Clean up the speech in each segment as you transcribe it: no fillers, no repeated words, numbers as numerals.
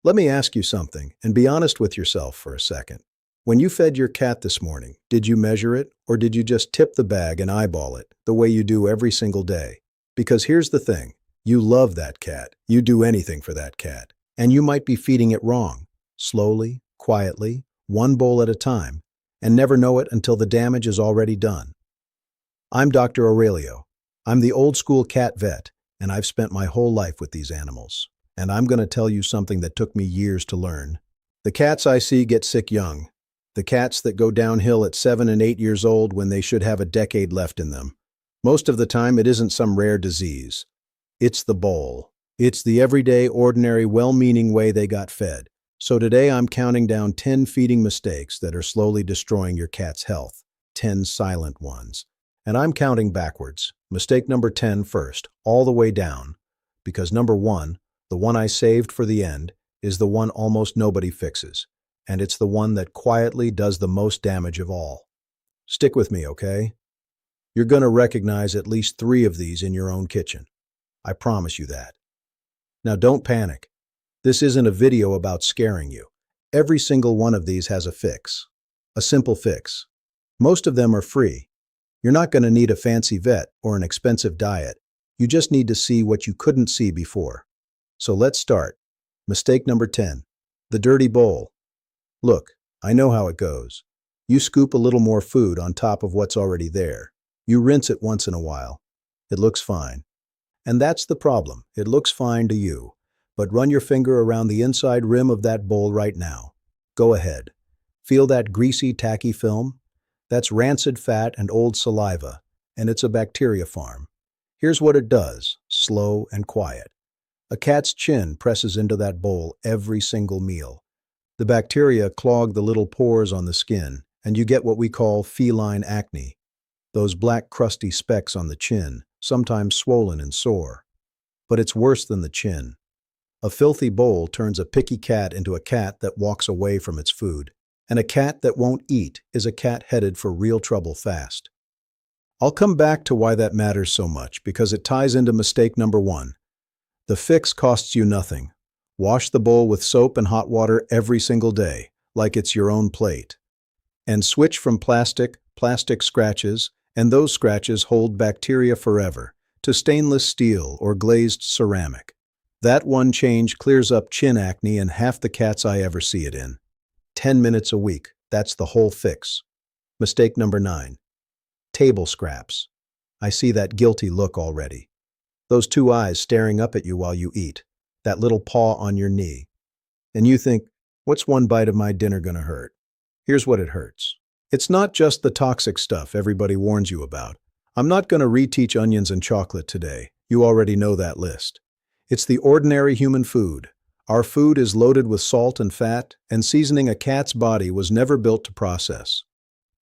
Let me ask you something, and be honest with yourself for a second. When you fed your cat this morning, did you measure it, or did you just tip the bag and eyeball it, the way you do every single day? Because here's the thing, you love that cat, you do anything for that cat, and you might be feeding it wrong, slowly, quietly, one bowl at a time, and never know it until the damage is already done. I'm Dr. Aurelio. I'm the old-school cat vet, and I've spent my whole life with these animals. And I'm going to tell you something that took me years to learn. The cats I see get sick young. The cats that go downhill at 7 and 8 years old when they should have a decade left in them. Most of the time, it isn't some rare disease. It's the bowl. It's the everyday, ordinary, well-meaning way they got fed. So today I'm counting down 10 feeding mistakes that are slowly destroying your cat's health. 10 silent ones. And I'm counting backwards. Mistake number 10 first, all the way down. Because number 1, the one I saved for the end, is the one almost nobody fixes, and it's the one that quietly does the most damage of all. Stick with me, okay? You're going to recognize at least 3 of these in your own kitchen. I promise you that. Now don't panic. This isn't a video about scaring you. Every single one of these has a fix. A simple fix. Most of them are free. You're not going to need a fancy vet or an expensive diet. You just need to see what you couldn't see before. So let's start. Mistake number 10. The dirty bowl. Look, I know how it goes. You scoop a little more food on top of what's already there. You rinse it once in a while. It looks fine. And that's the problem. It looks fine to you. But run your finger around the inside rim of that bowl right now. Go ahead. Feel that greasy, tacky film? That's rancid fat and old saliva, and it's a bacteria farm. Here's what it does, slow and quiet. A cat's chin presses into that bowl every single meal. The bacteria clog the little pores on the skin, and you get what we call feline acne. Those black crusty specks on the chin, sometimes swollen and sore. But it's worse than the chin. A filthy bowl turns a picky cat into a cat that walks away from its food. And a cat that won't eat is a cat headed for real trouble fast. I'll come back to why that matters so much, because it ties into mistake number 1. The fix costs you nothing. Wash the bowl with soap and hot water every single day, like it's your own plate. And switch from plastic scratches, and those scratches hold bacteria forever, to stainless steel or glazed ceramic. That one change clears up chin acne in half the cats I ever see it in. 10 minutes a week, that's the whole fix. Mistake number 9. Table scraps. I see that guilty look already. Those 2 eyes staring up at you while you eat, that little paw on your knee. And you think, what's one bite of my dinner gonna hurt? Here's what it hurts. It's not just the toxic stuff everybody warns you about. I'm not gonna reteach onions and chocolate today. You already know that list. It's the ordinary human food. Our food is loaded with salt and fat, and seasoning a cat's body was never built to process.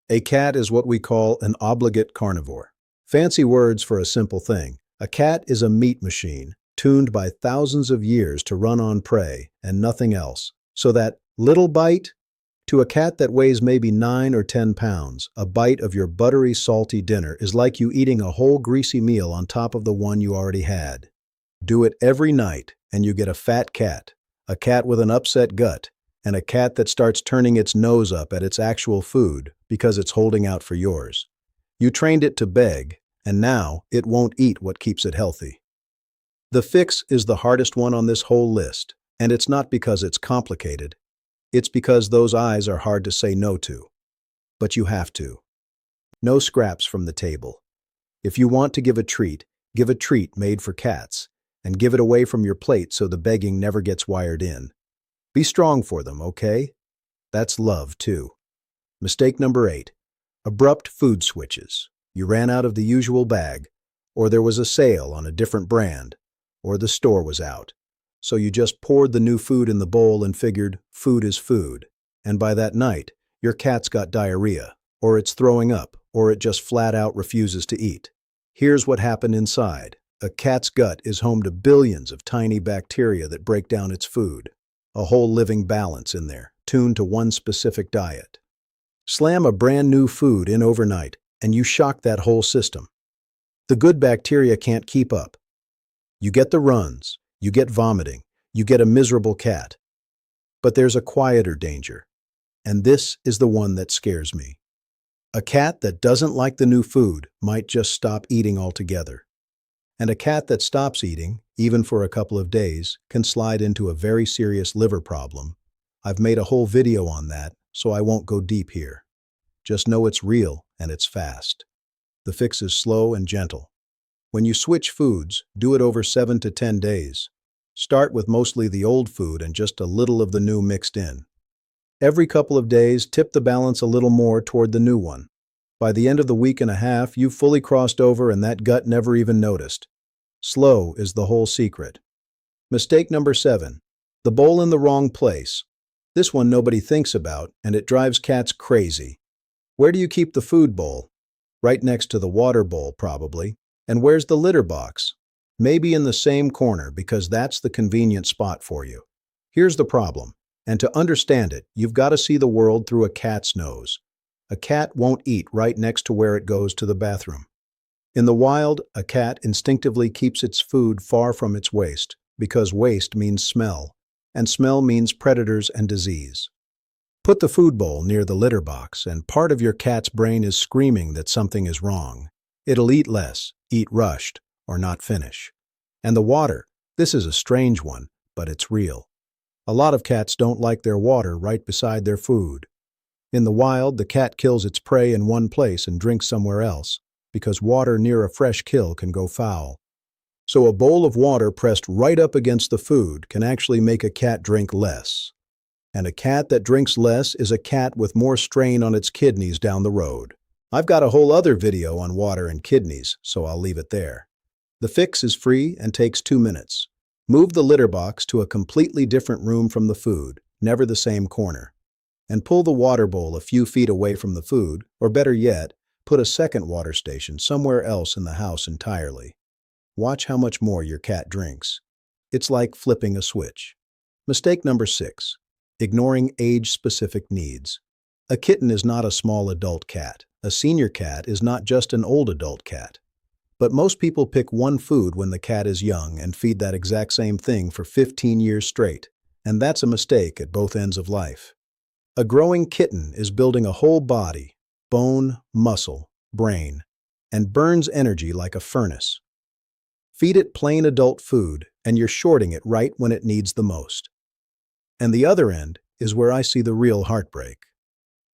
A cat is what we call an obligate carnivore. Fancy words for a simple thing. A cat is a meat machine, tuned by thousands of years to run on prey and nothing else. So that little bite, to a cat that weighs maybe 9 or 10 pounds, a bite of your buttery, salty dinner is like you eating a whole greasy meal on top of the one you already had. Do it every night, and you get a fat cat, a cat with an upset gut, and a cat that starts turning its nose up at its actual food because it's holding out for yours. You trained it to beg, and now it won't eat what keeps it healthy. The fix is the hardest one on this whole list, and it's not because it's complicated. It's because those eyes are hard to say no to. But you have to. No scraps from the table. If you want to give a treat made for cats, and give it away from your plate so the begging never gets wired in. Be strong for them, okay? That's love, too. Mistake number 8. Abrupt food switches. You ran out of the usual bag, or there was a sale on a different brand, or the store was out. So you just poured the new food in the bowl and figured food is food. And by that night, your cat's got diarrhea, or it's throwing up, or it just flat out refuses to eat. Here's what happened inside. A cat's gut is home to billions of tiny bacteria that break down its food. A whole living balance in there, tuned to one specific diet. Slam a brand new food in overnight, and you shock that whole system. The good bacteria can't keep up. You get the runs, you get vomiting, you get a miserable cat. But there's a quieter danger, and this is the one that scares me. A cat that doesn't like the new food might just stop eating altogether. And a cat that stops eating, even for a couple of days, can slide into a very serious liver problem. I've made a whole video on that, so I won't go deep here. Just know it's real and it's fast. The fix is slow and gentle. When you switch foods, do it over 7 to 10 days. Start with mostly the old food and just a little of the new mixed in. Every couple of days, tip the balance a little more toward the new one. By the end of the week and a half, you've fully crossed over and that gut never even noticed. Slow is the whole secret. Mistake number 7. The bowl in the wrong place. This one nobody thinks about, and it drives cats crazy. Where do you keep the food bowl? Right next to the water bowl, probably. And where's the litter box? Maybe in the same corner, because that's the convenient spot for you. Here's the problem, and to understand it, you've got to see the world through a cat's nose. A cat won't eat right next to where it goes to the bathroom. In the wild, a cat instinctively keeps its food far from its waste, because waste means smell, and smell means predators and disease. Put the food bowl near the litter box, and part of your cat's brain is screaming that something is wrong. It'll eat less, eat rushed, or not finish. And the water, this is a strange one, but it's real. A lot of cats don't like their water right beside their food. In the wild, the cat kills its prey in one place and drinks somewhere else, because water near a fresh kill can go foul. So a bowl of water pressed right up against the food can actually make a cat drink less. And a cat that drinks less is a cat with more strain on its kidneys down the road. I've got a whole other video on water and kidneys, so I'll leave it there. The fix is free and takes 2 minutes. Move the litter box to a completely different room from the food, never the same corner. And pull the water bowl a few feet away from the food, or better yet, put a second water station somewhere else in the house entirely. Watch how much more your cat drinks. It's like flipping a switch. Mistake number 6. Ignoring age-specific needs. A kitten is not a small adult cat. A senior cat is not just an old adult cat. But most people pick one food when the cat is young and feed that exact same thing for 15 years straight. And that's a mistake at both ends of life. A growing kitten is building a whole body, bone, muscle, brain, and burns energy like a furnace. Feed it plain adult food, and you're shorting it right when it needs the most. And the other end is where I see the real heartbreak.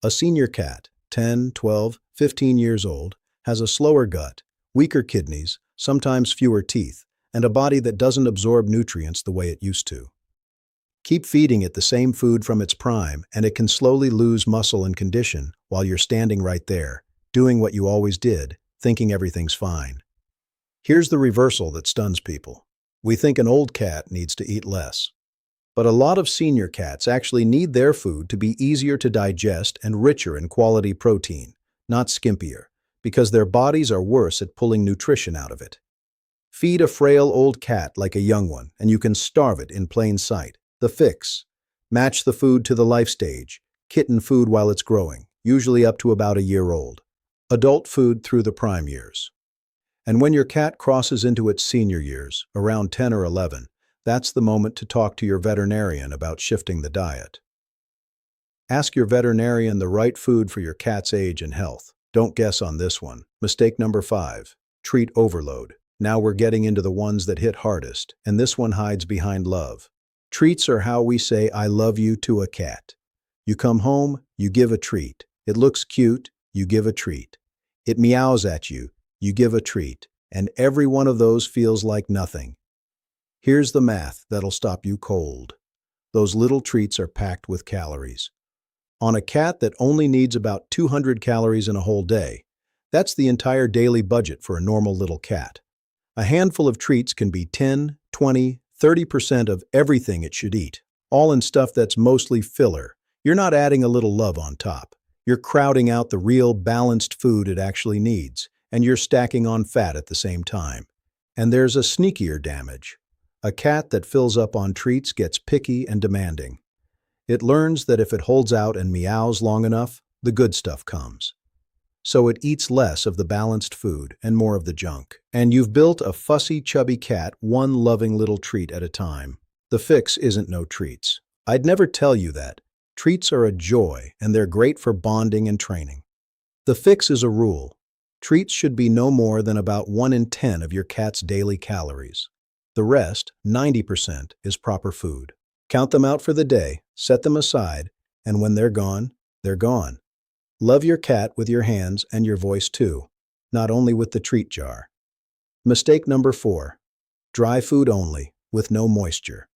A senior cat, 10, 12, 15 years old, has a slower gut, weaker kidneys, sometimes fewer teeth, and a body that doesn't absorb nutrients the way it used to. Keep feeding it the same food from its prime, and it can slowly lose muscle and condition while you're standing right there, doing what you always did, thinking everything's fine. Here's the reversal that stuns people. We think an old cat needs to eat less. But a lot of senior cats actually need their food to be easier to digest and richer in quality protein, not skimpier, because their bodies are worse at pulling nutrition out of it. Feed a frail old cat like a young one, and you can starve it in plain sight. The fix. Match the food to the life stage. Kitten food while it's growing, usually up to about a year old. Adult food through the prime years. And when your cat crosses into its senior years, around 10 or 11, that's the moment to talk to your veterinarian about shifting the diet. Ask your veterinarian the right food for your cat's age and health. Don't guess on this one. Mistake number 5. Treat overload. Now we're getting into the ones that hit hardest, and this one hides behind love. Treats are how we say I love you to a cat. You come home, you give a treat. It looks cute, you give a treat. It meows at you, you give a treat. And every one of those feels like nothing. Here's the math that'll stop you cold. Those little treats are packed with calories. On a cat that only needs about 200 calories in a whole day, that's the entire daily budget for a normal little cat. A handful of treats can be 10, 20, 30% of everything it should eat, all in stuff that's mostly filler. You're not adding a little love on top. You're crowding out the real balanced food it actually needs, and you're stacking on fat at the same time. And there's a sneakier damage. A cat that fills up on treats gets picky and demanding. It learns that if it holds out and meows long enough, the good stuff comes. So it eats less of the balanced food and more of the junk. And you've built a fussy, chubby cat one loving little treat at a time. The fix isn't no treats. I'd never tell you that. Treats are a joy, and they're great for bonding and training. The fix is a rule. Treats should be no more than about 1 in 10 of your cat's daily calories. The rest, 90%, is proper food. Count them out for the day, set them aside, and when they're gone, they're gone. Love your cat with your hands and your voice too, not only with the treat jar. Mistake number 4. Dry food only, with no moisture.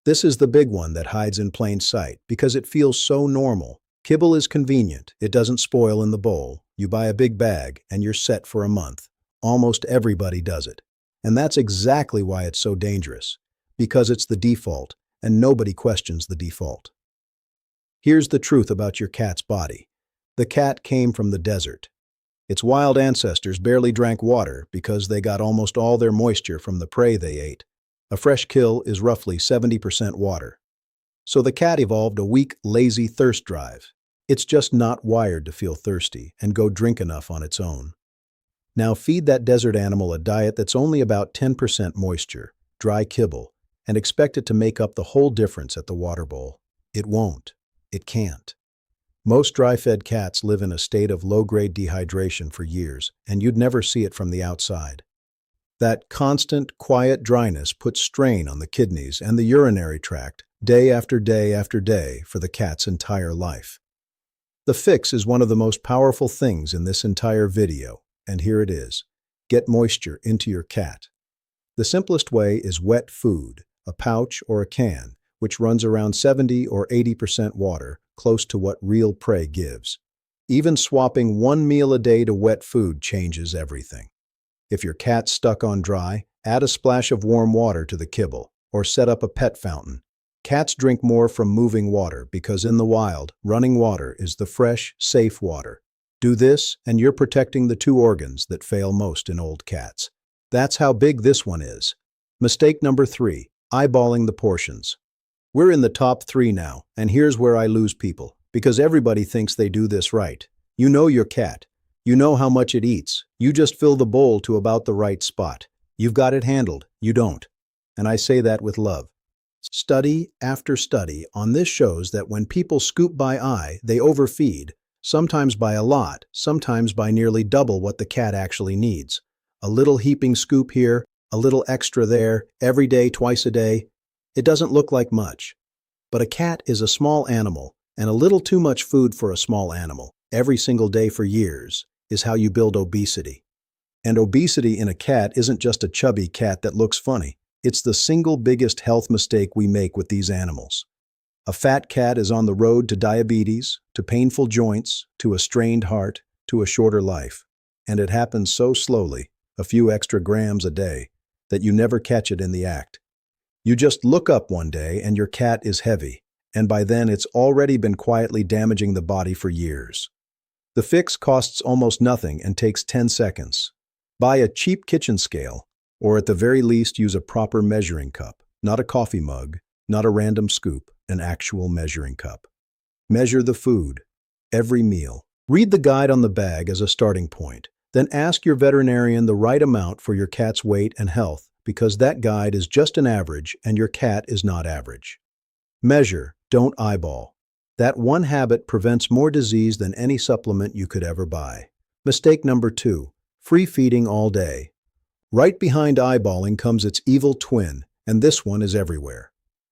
This is the big one that hides in plain sight because it feels so normal. Kibble is convenient, it doesn't spoil in the bowl. You buy a big bag and you're set for a month. Almost everybody does it. And that's exactly why it's so dangerous. Because it's the default, and nobody questions the default. Here's the truth about your cat's body. The cat came from the desert. Its wild ancestors barely drank water because they got almost all their moisture from the prey they ate. A fresh kill is roughly 70% water. So the cat evolved a weak, lazy thirst drive. It's just not wired to feel thirsty and go drink enough on its own. Now feed that desert animal a diet that's only about 10% moisture, dry kibble, and expect it to make up the whole difference at the water bowl. It won't. It can't. Most dry-fed cats live in a state of low-grade dehydration for years, and you'd never see it from the outside. That constant, quiet dryness puts strain on the kidneys and the urinary tract day after day after day for the cat's entire life. The fix is one of the most powerful things in this entire video, and here it is. Get moisture into your cat. The simplest way is wet food, a pouch or a can, which runs around 70 or 80% water, close to what real prey gives. Even swapping one meal a day to wet food changes everything. If your cat's stuck on dry, add a splash of warm water to the kibble, or set up a pet fountain. Cats drink more from moving water because in the wild, running water is the fresh, safe water. Do this, and you're protecting the 2 organs that fail most in old cats. That's how big this one is. Mistake number 3, eyeballing the portions. We're in the top 3 now, and here's where I lose people, because everybody thinks they do this right. You know your cat. You know how much it eats. You just fill the bowl to about the right spot. You've got it handled. You don't. And I say that with love. Study after study on this shows that when people scoop by eye, they overfeed, sometimes by a lot, sometimes by nearly double what the cat actually needs. A little heaping scoop here, a little extra there, every day, twice a day. It doesn't look like much. But a cat is a small animal, and a little too much food for a small animal, every single day for years, is how you build obesity. And obesity in a cat isn't just a chubby cat that looks funny. It's the single biggest health mistake we make with these animals. A fat cat is on the road to diabetes, to painful joints, to a strained heart, to a shorter life. And it happens so slowly, a few extra grams a day, that you never catch it in the act. You just look up one day and your cat is heavy, and by then it's already been quietly damaging the body for years. The fix costs almost nothing and takes 10 seconds. Buy a cheap kitchen scale, or at the very least use a proper measuring cup, not a coffee mug, not a random scoop, an actual measuring cup. Measure the food, every meal. Read the guide on the bag as a starting point. Then ask your veterinarian the right amount for your cat's weight and health, because that guide is just an average and your cat is not average. Measure, don't eyeball. That one habit prevents more disease than any supplement you could ever buy. Mistake number 2, free feeding all day. Right behind eyeballing comes its evil twin, and this one is everywhere.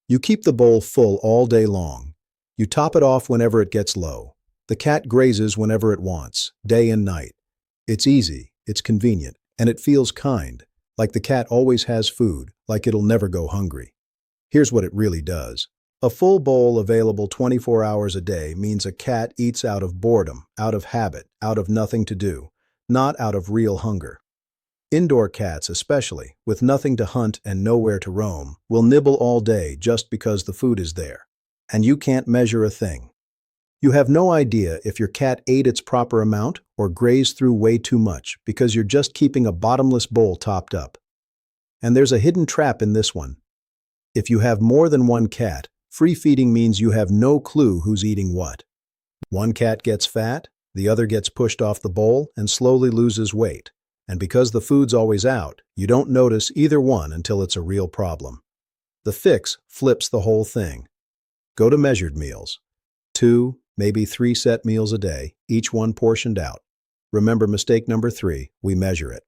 You keep the bowl full all day long. You top it off whenever it gets low. The cat grazes whenever it wants, day and night. It's easy, it's convenient, and it feels kind, like the cat always has food, like it'll never go hungry. Here's what it really does. A full bowl available 24 hours a day means a cat eats out of boredom, out of habit, out of nothing to do, not out of real hunger. Indoor cats especially, with nothing to hunt and nowhere to roam, will nibble all day just because the food is there. And you can't measure a thing. You have no idea if your cat ate its proper amount or grazed through way too much because you're just keeping a bottomless bowl topped up. And there's a hidden trap in this one. If you have more than one cat, free feeding means you have no clue who's eating what. One cat gets fat, the other gets pushed off the bowl and slowly loses weight. And because the food's always out, you don't notice either one until it's a real problem. The fix flips the whole thing. Go to measured meals. 2, maybe 3 set meals a day, each one portioned out. Remember mistake number 3, we measure it.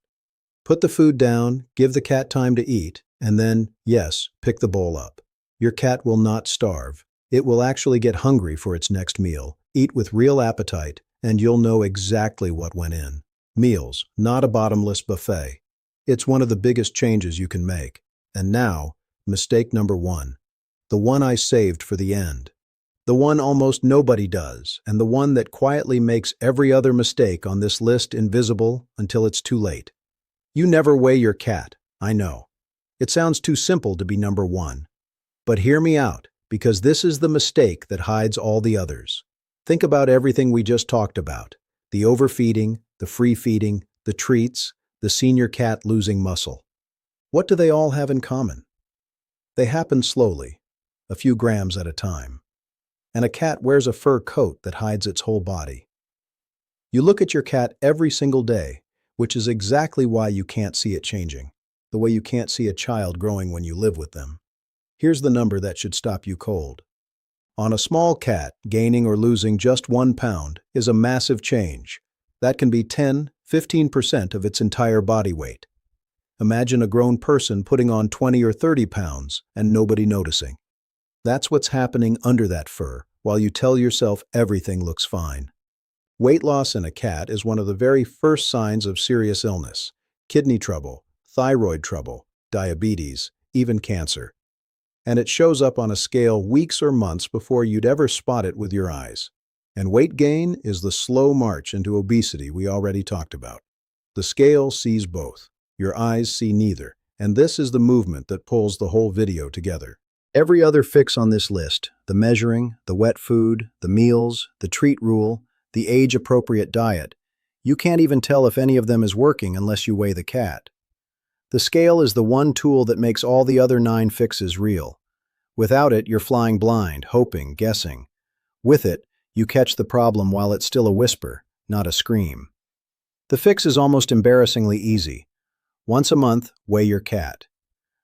Put the food down, give the cat time to eat, and then, yes, pick the bowl up. Your cat will not starve. It will actually get hungry for its next meal, eat with real appetite, and you'll know exactly what went in. Meals, not a bottomless buffet. It's one of the biggest changes you can make. And now, mistake number 1. The one I saved for the end. The one almost nobody does, and the one that quietly makes every other mistake on this list invisible until it's too late. You never weigh your cat, I know. It sounds too simple to be number 1. But hear me out, because this is the mistake that hides all the others. Think about everything we just talked about. The overfeeding, the free feeding, the treats, the senior cat losing muscle. What do they all have in common? They happen slowly, a few grams at a time. And a cat wears a fur coat that hides its whole body. You look at your cat every single day, which is exactly why you can't see it changing, the way you can't see a child growing when you live with them. Here's the number that should stop you cold. On a small cat, gaining or losing just 1 pound is a massive change. That can be 10–15% of its entire body weight. Imagine a grown person putting on 20 or 30 pounds and nobody noticing. That's what's happening under that fur, while you tell yourself everything looks fine. Weight loss in a cat is one of the very first signs of serious illness: kidney trouble, thyroid trouble, diabetes, even cancer. And it shows up on a scale weeks or months before you'd ever spot it with your eyes. And weight gain is the slow march into obesity we already talked about. The scale sees both. Your eyes see neither. And this is the movement that pulls the whole video together. Every other fix on this list, the measuring, the wet food, the meals, the treat rule, the age-appropriate diet, you can't even tell if any of them is working unless you weigh the cat. The scale is the one tool that makes all the other 9 fixes real. Without it, you're flying blind, hoping, guessing. With it, you catch the problem while it's still a whisper, not a scream. The fix is almost embarrassingly easy. Once a month, weigh your cat.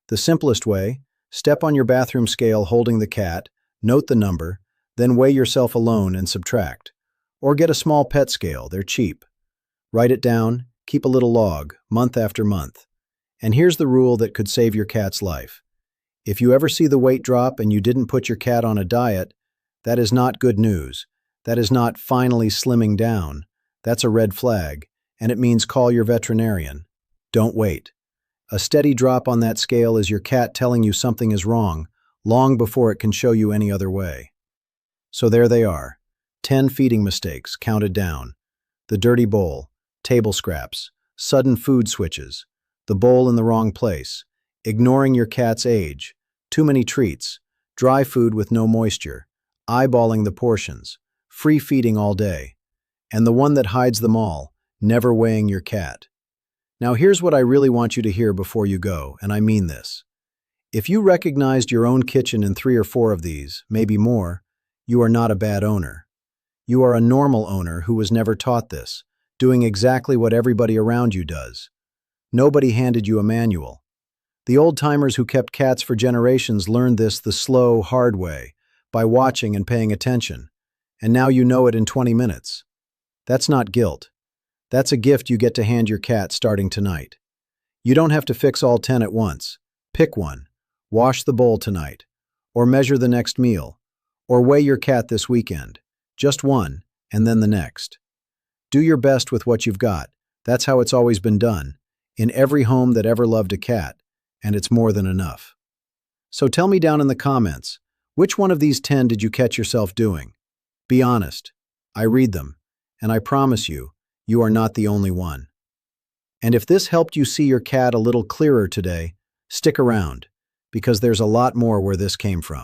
The simplest way: step on your bathroom scale holding the cat, note the number, then weigh yourself alone and subtract. Or get a small pet scale, they're cheap. Write it down, keep a little log, month after month. And here's the rule that could save your cat's life. If you ever see the weight drop and you didn't put your cat on a diet, that is not good news. That is not finally slimming down. That's a red flag, and it means call your veterinarian. Don't wait. A steady drop on that scale is your cat telling you something is wrong, long before it can show you any other way. So there they are. 10 feeding mistakes, counted down. The dirty bowl, table scraps, sudden food switches, the bowl in the wrong place, ignoring your cat's age, too many treats, dry food with no moisture, eyeballing the portions, free feeding all day, and the one that hides them all, never weighing your cat. Now here's what I really want you to hear before you go, and I mean this. If you recognized your own kitchen in 3 or 4 of these, maybe more, you are not a bad owner. You are a normal owner who was never taught this, doing exactly what everybody around you does. Nobody handed you a manual. The old-timers who kept cats for generations learned this the slow, hard way, by watching and paying attention. And now you know it in 20 minutes. That's not guilt. That's a gift you get to hand your cat starting tonight. You don't have to fix all 10 at once. Pick one. Wash the bowl tonight. Or measure the next meal. Or weigh your cat this weekend. Just one, and then the next. Do your best with what you've got. That's how it's always been done, in every home that ever loved a cat, and it's more than enough. So tell me down in the comments, which one of these 10 did you catch yourself doing? Be honest. I read them, and I promise you, you are not the only one. And if this helped you see your cat a little clearer today, stick around, because there's a lot more where this came from.